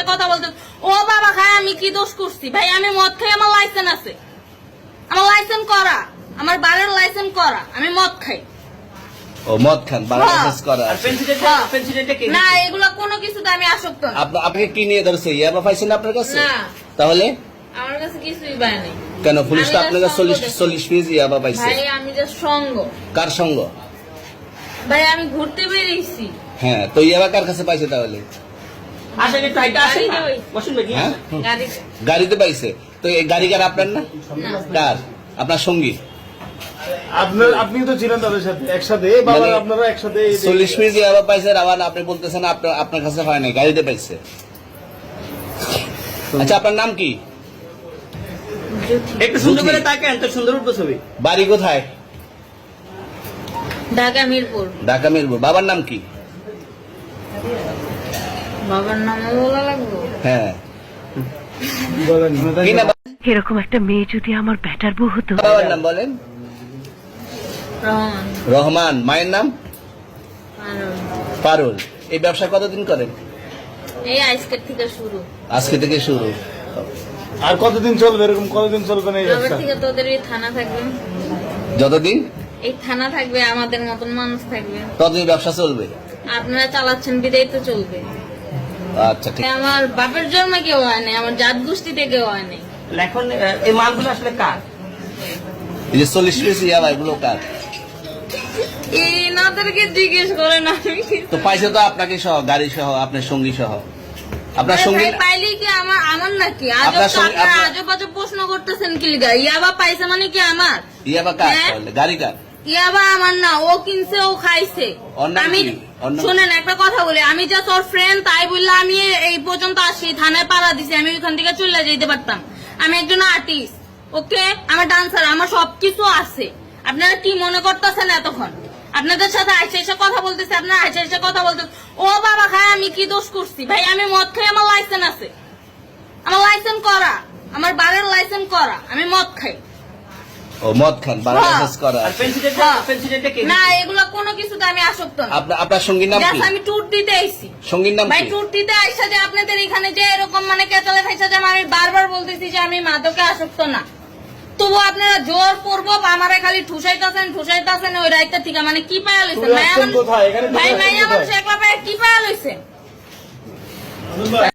কথা বলতে ও বাবা খায় আমি কি দোষ করছি ভাই? আমি মদ খাই, আমার লাইসেন্স আছে, আমার লাইসেন্স করা, আমার বারের লাইসেন্স করা, আমি মদ খাই। ও মদ খান, বারের লাইসেন্স করা। না এগুলো কোনো কিছুতে আমি আসক্ত না। আপনাকে কি নিয়ে ধরছে? ইয়াবা পাইছেন আপনার কাছে? না তাহলে আমার কাছে কিছুই পায় নাই। কেন পুলিশ তো আপনার কাছে 40 পিস ইয়াবা পাইছে? ভাই আমি যে সঙ্গ। কার সঙ্গ? ভাই আমি ঘুরতে বেরিয়েছি। হ্যাঁ, তো ইয়াবা কার কাছে পাইছে তাহলে? গাড়িতে পাইছে। তো এই গাড়ি কার? আপনার না? কার? আপনার সঙ্গী? আপনি তো ছিলেন তাদের সাথে একসাথে, আপনারা একসাথে 40 পিস ইয়াবা পাইছে। আবার আপনি বলতেছেন আপনার কাছে হয় নাই, গাড়িতে পাইছে। আচ্ছা, আপনার নাম কি? একটু সুন্দর করে তাকান, তো সুন্দর উঠবে ছবি। বাড়ি কোথায়? ঢাকা মিরপুর। ঢাকা মিরপুর। বাবার নাম কি? বাবার নাম বলা লাগবে? হ্যাঁ, বলেন। কি নাম? এরকম একটা মেয়ে যদি আমার ব্যাটার বউ হতো। বাবার নাম বলেন। রহমান। রহমান। মায়ের নাম? পারুল। এই ব্যবসা কতদিন করেন? এই আজকের থেকে শুরু। আজকে থেকে শুরু। আর কতদিন চলবে এরকম? কতদিন চলবে না এই যবে ব্যবসা? থেকে তোদের এই থানা থাকবে, যতদিন এই থানা থাকবে, আমাদের মতন মানুষ থাকবে, ততদিন ব্যবসা চলবে। আপনারা চালাচ্ছেন বিদায় তো চলবে। আচ্ছা, ঠিক। আমার বাপের জন্মে কেউ হয় নাই, আমার জাত গোষ্ঠীতে কেউ হয় নাই। এখন এই মালগুলো আসলে কার? এই যে 40 পিস ইয়াবা, এগুলো কার? এনাদেরকে জিজ্ঞেস করেন। আমি তো পাইছে তো আপনাকে সহ, গাড়ি সহ, আপনার সঙ্গী সহ। আপনার সঙ্গী পাইলে কি আমার নাকি? আপনার সঙ্গে- আজব আজব প্রশ্ন করতেছেন কি লিগা? ইয়াবা পাইছে মানে কি আমার? ইয়াবা কার? হ্যাঁ? তাহলে গাড়ি কার? ইয়াবা আমার না, ও কিনছে, ও খাইছে। ওর নাম আমি কি? ওর নাম- শোনেন একটা কথা বলি, আমি যা তোর ফ্রেন্ড তাই বললে আমি এই পর্যন্ত আসি, থানায় পাড়া দিছি, আমি ওইখান থেকে চলে যেতে পারতাম। আমি একজন আর্টিস্ট, ওকে, আমার ডান্সার, আমার সবকিছু আছে। আপনারা কি মনে করতেছেন এতক্ষণ? আপনাদের সাথে আইসা এসে কথা বলতেছে, আপনারা আইসা এসে কথা বলতেছে ও বাবা খায় আমি কি দোষ করছি ভাই? আমি মদ খাই, আমার লাইসেন্স আছে, আমার লাইসেন্স করা, আমার বারের লাইসেন্স করা, আমি মদ খাই। ও মদ খান, বারের লাইসেন্স করা। না এগুলো কোনো কিছুতে আমি আসক্ত না। আপনার সঙ্গীর নাম কি? আমি ট্যুর দিতে আইছি। সঙ্গীর নাম ভাই কি? ট্যুর দিতে আইসা যে আপনাদের এখানে যে এরকম মানে কেচালে খাইছে, যে আমি বারবার বলতেছি যে আমি মাদকে আসক্ত না, তবু আপনারা জোর পূর্ব আমারে খালি ঠুসাইতাছেন ওই রাইতে থেকে। মানে কি পায়া লইছেন ভাই? কোথায়? এখানে ভাই মাইয়া মানুষ একলা পায়ে কি পায়া লইছেন?